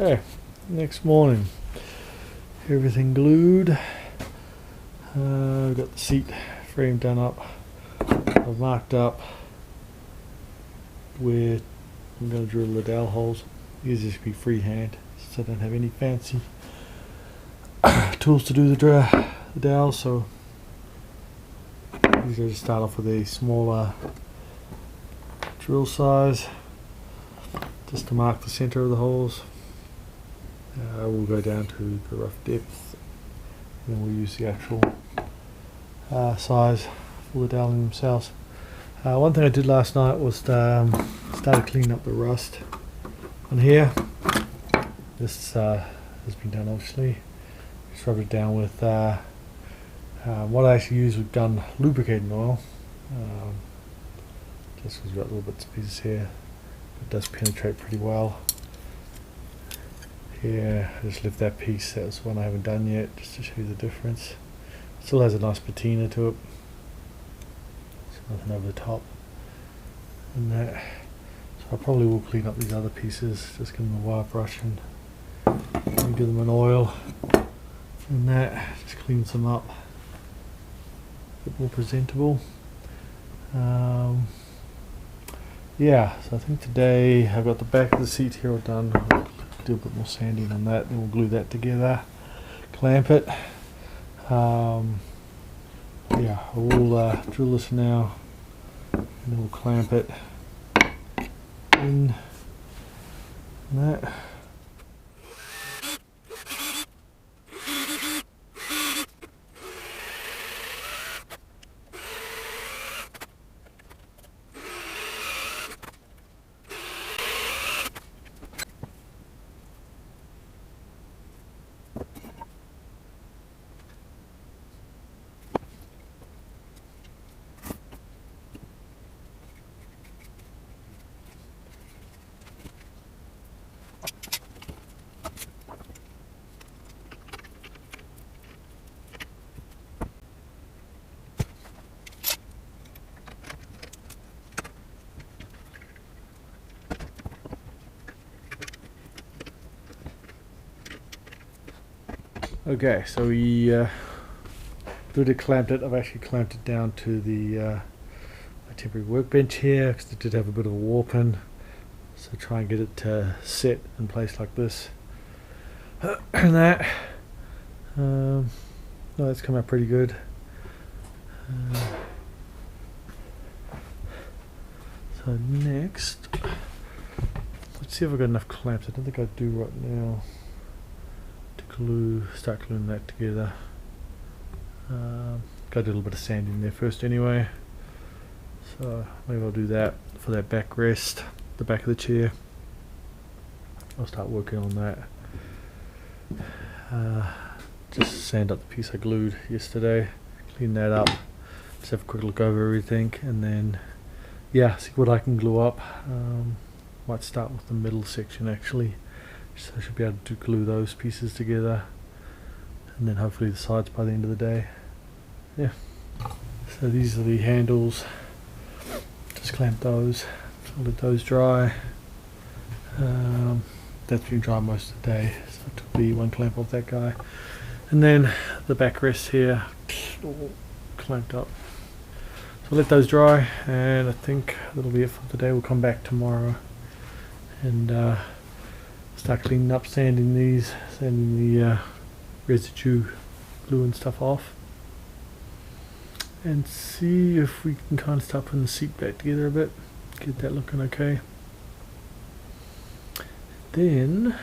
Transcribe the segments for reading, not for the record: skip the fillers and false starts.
Okay, next morning, everything glued. We've got the seat frame done up. I've marked up where I'm going to drill the dowel holes. These just be freehand, so I don't have any fancy tools to do the dowels. So usually just start off with a smaller drill size, just to mark the center of the holes. We'll go down to the rough depth, and then we'll use the actual size for the doweling themselves. One thing I did last night was started cleaning up the rust on here. This has been done obviously. Just rub it down with what I actually use with gun lubricating oil. Just because we've got little bits and pieces here, it does penetrate pretty well. Here, I just lift that piece. That's one I haven't done yet, just to show you the difference. Still has a nice patina to it. There's nothing over the top. And that. So I probably will clean up these other pieces. Just give them a wire brush and give them an oil. And that just cleans them up. A bit more presentable. Yeah, so I think today I've got the back of the seat here all done. I'll do a bit more sanding on that, then we'll glue that together, clamp it. Yeah, I will drill this now, and then we'll clamp it in that. Okay, so we clamped it. I've actually clamped it down to the my temporary workbench here because it did have a bit of a warp in. So try and get it to set in place like this. And that. No, that's come out pretty good. So next, let's see if I've got enough clamps. I don't think I do right now. Start gluing that together. Got a little bit of sand in there first anyway, so maybe I'll do that for that backrest, the back of the chair. I'll start working on that. Just sand up the piece I glued yesterday, clean that up, just have a quick look over everything, and then yeah, see what I can glue up. Might start with the middle section actually. So I should be able to glue those pieces together, and then hopefully the sides by the end of the day. Yeah. So these are the handles. Just clamp those. I'll let those dry. That's been dry most of the day, so I took the one clamp off that guy. And then the backrest here, all clamped up. So I'll let those dry, and I think that'll be it for today. We'll come back tomorrow and start cleaning up, sanding the residue glue and stuff off, and see if we can kind of start putting the seat back together a bit, get that looking okay. Then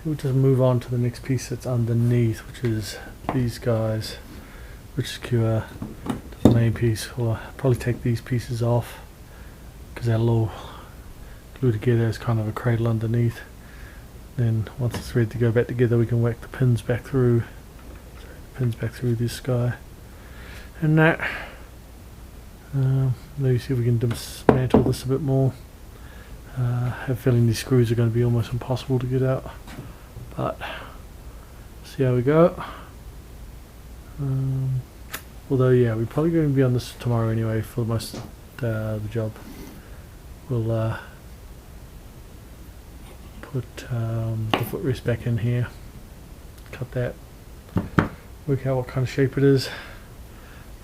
we'll just move on to the next piece that's underneath, which is these guys, which secure the main piece. We'll probably take these pieces off because they're all glued together as kind of a cradle underneath. Then once it's ready to go back together, we can whack the pins back through. This guy, and that. Maybe see if we can dismantle this a bit more. I have a feeling these screws are going to be almost impossible to get out, but see how we go. Although yeah, we're probably going to be on this tomorrow anyway for most of the job. We'll put the footrest back in here, cut that, work out what kind of shape it is.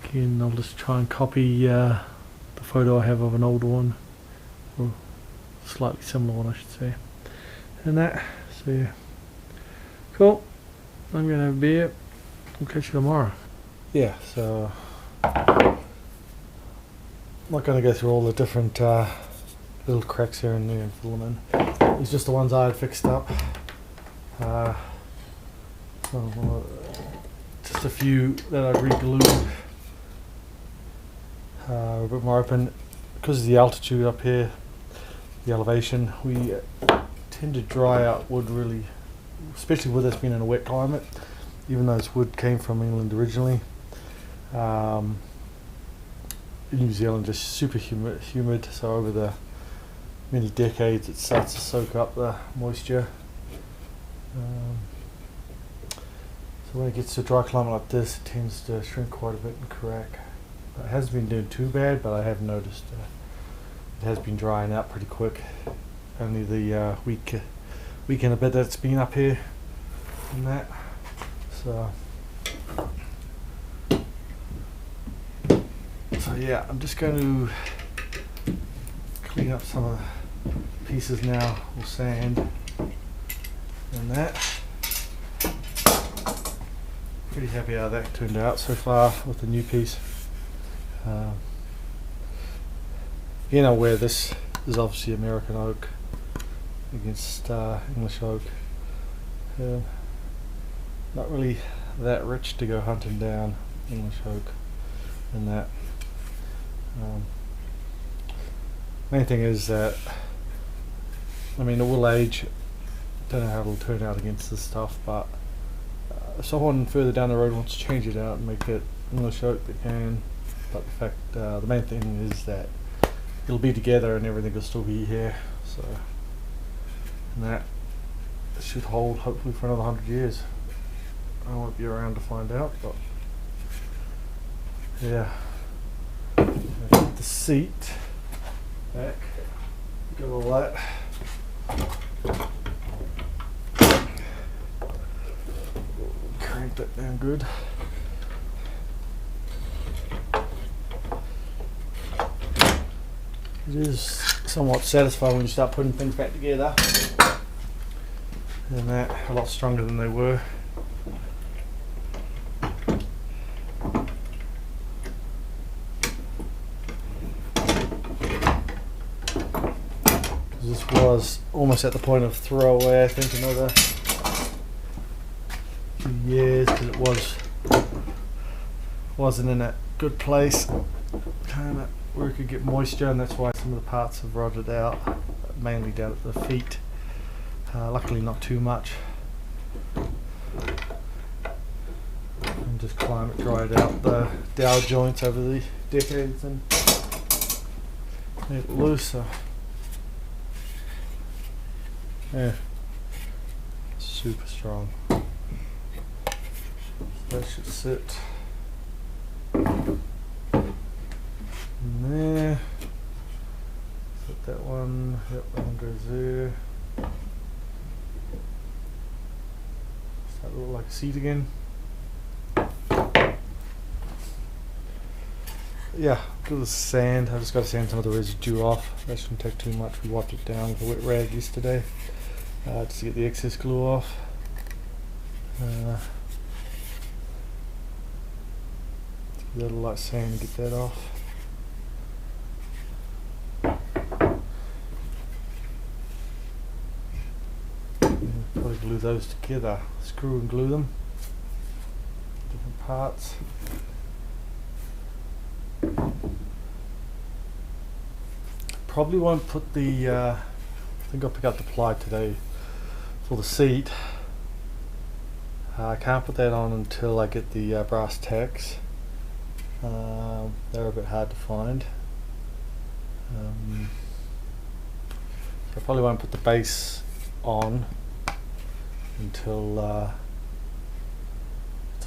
Again, I'll just try and copy the photo I have of an older one, or slightly similar one I should say, and that. So yeah, cool. I'm gonna have a beer. We'll catch you tomorrow. Yeah, so I'm not gonna go through all the different little cracks here and there and fill them in. It's just the ones I had fixed up. So, just a few that I re-glued. A bit more open because of the altitude up here, the elevation. We tend to dry out wood really, especially with us being in a wet climate. Even though this wood came from England originally, in New Zealand just super humid. So over the many decades, it starts to soak up the moisture. So when it gets to a dry climate like this, it tends to shrink quite a bit and crack. It hasn't been doing too bad, but I have noticed it has been drying out pretty quick. Only the week and a bit that it's been up here and that. So yeah, I'm just going to clean up some of the pieces now with sand and that. Pretty happy how that turned out so far with the new piece. You know where this is obviously American oak against English oak. Not really that rich to go hunting down English oak and that. Main thing is that, I mean, it will age. Don't know how it'll turn out against this stuff, but if someone further down the road wants to change it out and make it English oak, they can. But the fact, the main thing is that it'll be together and everything will still be here. So, and that should hold hopefully for another 100 years. I won't be around to find out, but yeah. Get the seat back, get all that. Crank that down good. It is somewhat satisfying when you start putting things back together. And that, a lot stronger than they were. This was almost at the point of throwaway, I think, another few years, because it wasn't in a good place, kind of where it could get moisture, and that's why some of the parts have rotted out, mainly down at the feet. Luckily not too much. And just climate dried out the dowel joints over the decades and made it looser. Yeah, super strong. So that should sit in there. Set that one. Yep, that one goes there. Start to look like a seat again. Yeah, good with sand. I just got to sand some of the residue off. That shouldn't take too much. We wiped it down with a wet rag yesterday. Just to get the excess glue off. Give that a light sand to get that off. And probably glue those together. Screw and glue them. Different parts. Probably won't put the. I think I'll pick up the ply today for the seat. I can't put that on until I get the brass tacks. They're a bit hard to find. So I probably won't put the base on until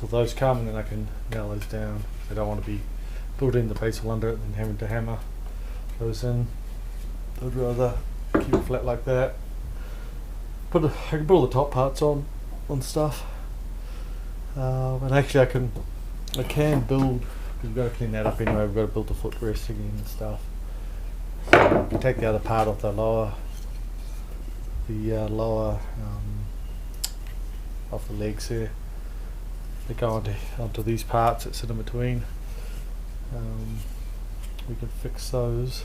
those come, and then I can nail those down. I don't want to be building the base all under it and having to hammer those in. I'd rather keep it flat like that. I can put all the top parts on stuff, and actually I can build, because we've got to clean that up anyway. We've got to build the footrest again and stuff. So I can take the other part off the lower off the legs here. They go onto these parts that sit in between. We can fix those,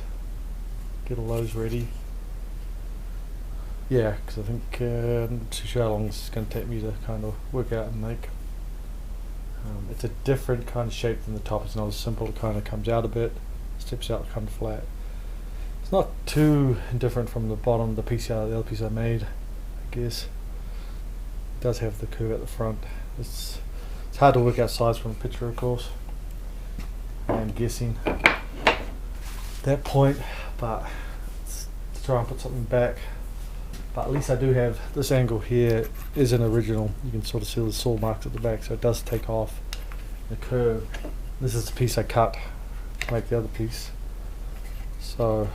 get all those ready. Yeah, because I think I'm not too sure how long this is going to take me to kind of work out and make. It's a different kind of shape than the top. It's not as simple. It kind of comes out a bit, steps out kind of flat. It's not too different from the bottom, the other piece I made, I guess. It does have the curve at the front. It's hard to work out size from a picture, of course. I'm guessing at that point, but to try and put something back. But at least I do have this angle here is an original. You can sort of see the saw marks at the back, so it does take off the curve. This is the piece I cut to make the other piece. So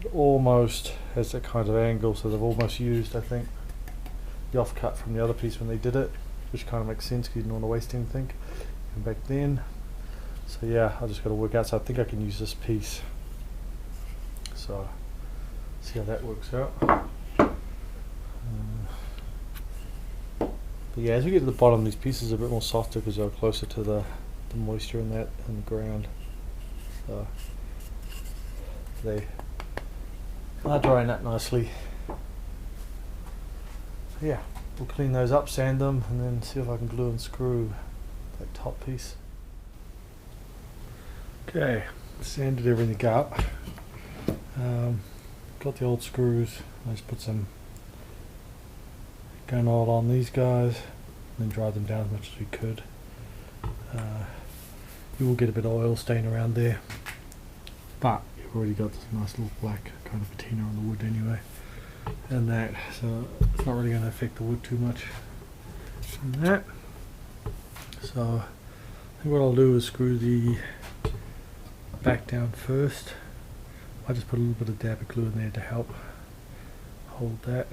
it almost has that kind of angle, so they've almost used, I think, the offcut from the other piece when they did it, which kind of makes sense because you don't want to waste anything. And back then, so yeah, I just got to work out. So I think I can use this piece. So see how that works out. But yeah, as we get to the bottom, these pieces are a bit more softer because they're closer to the moisture in the ground. So they are drying that nicely. Yeah, we'll clean those up, sand them, and then see if I can glue and screw that top piece. Okay, sanded everything up. Got the old screws. I just put some gun oil on these guys and then dry them down as much as we could. You will get a bit of oil stain around there, but you've already got this nice little black kind of patina on the wood anyway, and that, so it's not really going to affect the wood too much from that. So I think what I'll do is screw the back down first. I just put a little bit of dab of glue in there to help hold that.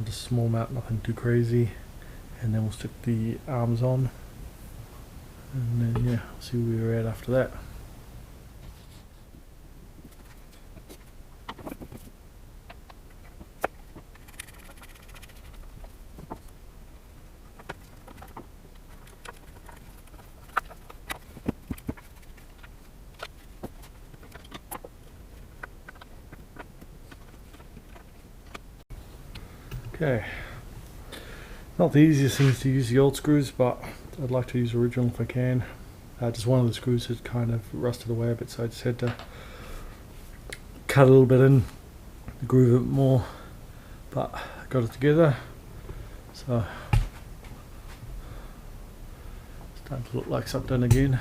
Just a small amount, nothing too crazy, and then we'll stick the arms on, and then yeah, we'll see where we're at after that. Okay, not the easiest things to use the old screws, but I'd like to use original if I can. Just one of the screws had kind of rusted away a bit, so I just had to cut a little bit in to groove it more, but I got it together, so it's starting to look like something again.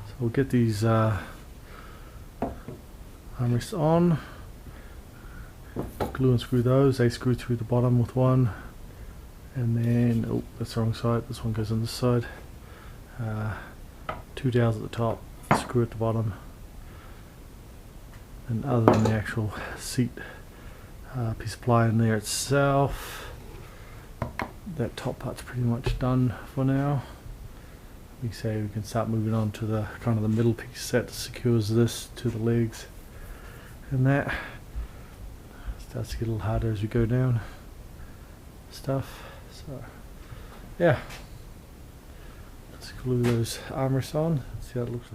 So we'll get these armrests on, glue and screw those. They screw through the bottom with one, and then, oh, that's the wrong side, this one goes on this side. 2 dowels at the top, screw at the bottom, and other than the actual seat piece of ply in there itself, that top part's pretty much done for now. We say we can start moving on to the kind of the middle piece that secures this to the legs, and that starts to get a little harder as we go down stuff. So yeah, let's glue those armrests on, see how it looks.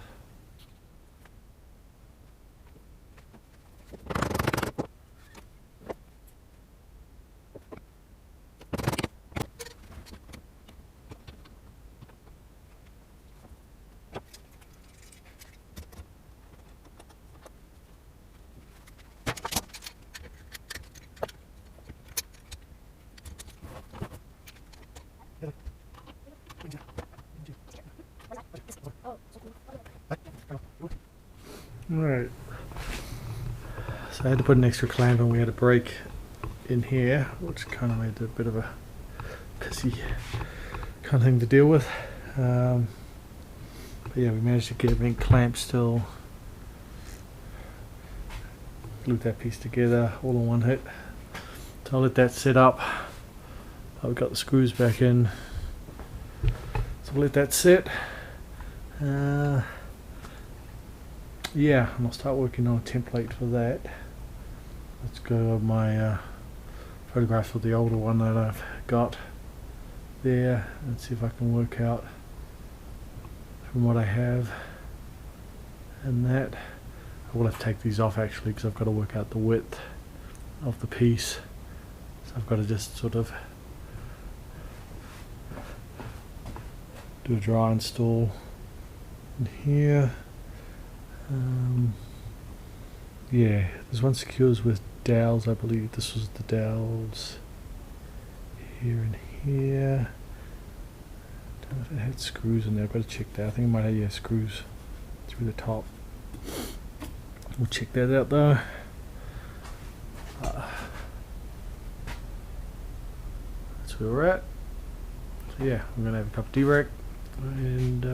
Right, so I had to put an extra clamp and we had a break in here, which kind of made it a bit of a pissy kind of thing to deal with. But yeah, we managed to get everything clamped still, glued that piece together all in one hit. So I'll let that set up. I've got the screws back in, so I'll let that set. Yeah, and I'll start working on a template for that. Let's go over my photographs of the older one that I've got there and see if I can work out from what I have and that. I will have to take these off actually because I've got to work out the width of the piece, so I've got to just sort of do a dry install in here. Yeah, this one secures with dowels. I believe this was the dowels here and here. Don't know if it had screws in there. I've got to check that. I think it might have, yeah, screws through the top. We'll check that out though. That's where we're at. So yeah, I'm gonna have a cup of D-rack and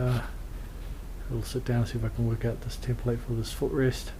we'll sit down and see if I can work out this template for this footrest.